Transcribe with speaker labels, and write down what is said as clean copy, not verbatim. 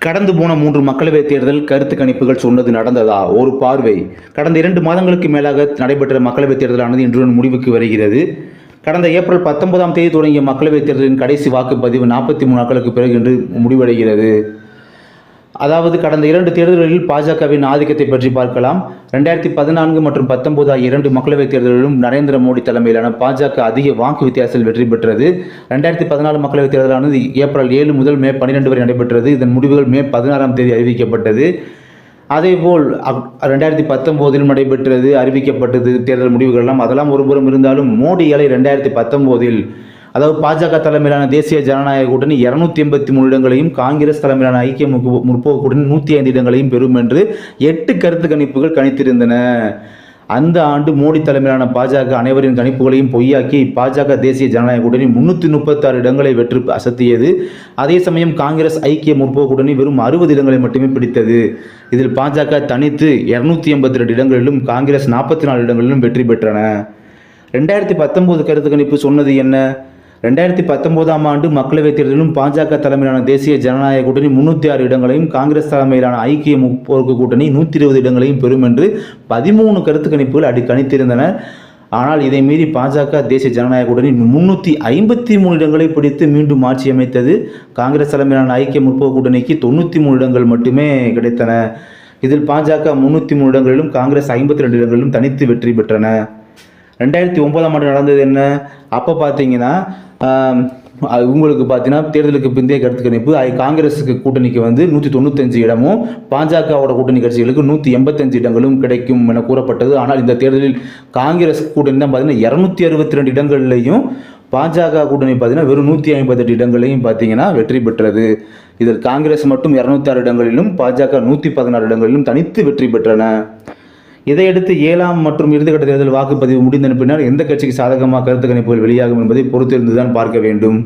Speaker 1: கடந்து போன 3 மக்களவைத் தேர்தல் கருத்து கணிப்புகள் சொன்னது நடந்ததா? ஒரு பார்வை. கடந்த 2 மாதங்களுக்கு மேலாக நடைபெற்ற மக்களவைத் தேர்தலானது இன்றுடன் முடிவுக்கு வருகிறது. கடந்த ஏப்ரல் 19ஆம் தேதி தொடங்கிய மக்களவைத் தேர்தலின் கடைசி வாக்குப்பதிவு 43 நாட்களுக்கு பிறகு இன்று முடிவடைகிறது. அதாவது கடந்த 2 தேர்தல்களில் பாஜகவின் ஆதிக்கத்தை பற்றி பார்க்கலாம். 2014 மற்றும் 19 ஆகிய 2 மக்களவைத் தேர்தலிலும் நரேந்திர மோடி தலைமையிலான பாஜக அதிக வாக்கு வித்தியாசத்தில் வெற்றி பெற்றது. 2014 மக்களவைத் தேர்தலானது ஏப்ரல் 7 முதல் மே 12 வரை நடைபெற்றது. இதன் முடிவுகள் மே 16ஆம் தேதி அறிவிக்கப்பட்டது. அதேபோல் 2019 நடைபெற்றது, அறிவிக்கப்பட்டது தேர்தல் முடிவுகள் எல்லாம். அதெல்லாம் ஒருபுறம் இருந்தாலும் மோடி அலை 2019 அதாவது பாஜக தலைமையிலான தேசிய ஜனநாயக கூட்டணி 283 இடங்களையும், காங்கிரஸ் தலைமையிலான ஐக்கிய முற்போக்கு கூட்டணி 105 இடங்களையும் பெறும் என்று 8 கருத்து கணிப்புகள் கணித்திருந்தன. அந்த ஆண்டு மோடி தலைமையிலான பாஜக அனைவரின் கணிப்புகளையும் பொய்யாக்கி பாஜக தேசிய ஜனநாயக கூட்டணி 336 இடங்களை வெற்றி அசத்தியது. அதே சமயம் காங்கிரஸ் ஐக்கிய முற்போக்கு கூட்டணி வெறும் 60 இடங்களை மட்டுமே பிடித்தது. இதில் பாஜக தனித்து 282 இடங்களிலும், காங்கிரஸ் 44 இடங்களிலும் வெற்றி பெற்றன. 2019 கருத்து கணிப்பு சொன்னது என்ன? 2019ஆம் ஆண்டு மக்களவைத் தேர்தலிலும் பாஜக தலைமையிலான தேசிய ஜனநாயக கூட்டணி 306 இடங்களையும், காங்கிரஸ் தலைமையிலான ஐக்கிய முற்போக்கு கூட்டணி 120 இடங்களையும் பெறும் என்று 13 கருத்து கணிப்புகள் கணித்திருந்தனர். ஆனால் இதை மீறி பாஜக தேசிய ஜனநாயக கூட்டணி 353 இடங்களை பிடித்து மீண்டும் ஆட்சி அமைத்தது. காங்கிரஸ் தலைமையிலான ஐக்கிய முற்போக்கு கூட்டணிக்கு 93 இடங்கள் மட்டுமே கிடைத்தன. இதில் பாஜக 303 இடங்களிலும், காங்கிரஸ் 52 இடங்களிலும் தனித்து வெற்றி பெற்றன. 2009ஆம் ஆண்டு நடந்தது என்ன? அப்போ பார்த்தீங்கன்னா உங்களுக்கு பார்த்தீங்கன்னா தேர்தலுக்கு பிந்தைய கருத்து கணிப்பு காங்கிரஸுக்கு கூட்டணிக்கு 195 இடமும், பாஜகவோட கூட்டணி கட்சிகளுக்கு 185 இடங்களும் கிடைக்கும் என கூறப்பட்டது. ஆனால் இந்த தேர்தலில் காங்கிரஸ் கூட்டணி தான் பார்த்தீங்கன்னா 262 இடங்கள்லையும், பாஜக கூட்டணி பார்த்தீங்கன்னா வெறும் 158 இடங்களையும் பார்த்தீங்கன்னா வெற்றி பெற்றது. இதில் காங்கிரஸ் மட்டும் 206 இடங்களிலும், பாஜக 116 இடங்களிலும் தனித்து வெற்றி பெற்றன. இதையடுத்து 7ஆம் மற்றும் இறுதிக்கட்ட தேர்தல் வாக்குப்பதிவு முடிந்த பின்னர் எந்த கட்சிக்கு சாதகமாக கருத்து கணிப்புகள் வெளியாகும் என்பதை பொறுத்திருந்துதான் பார்க்க வேண்டும்.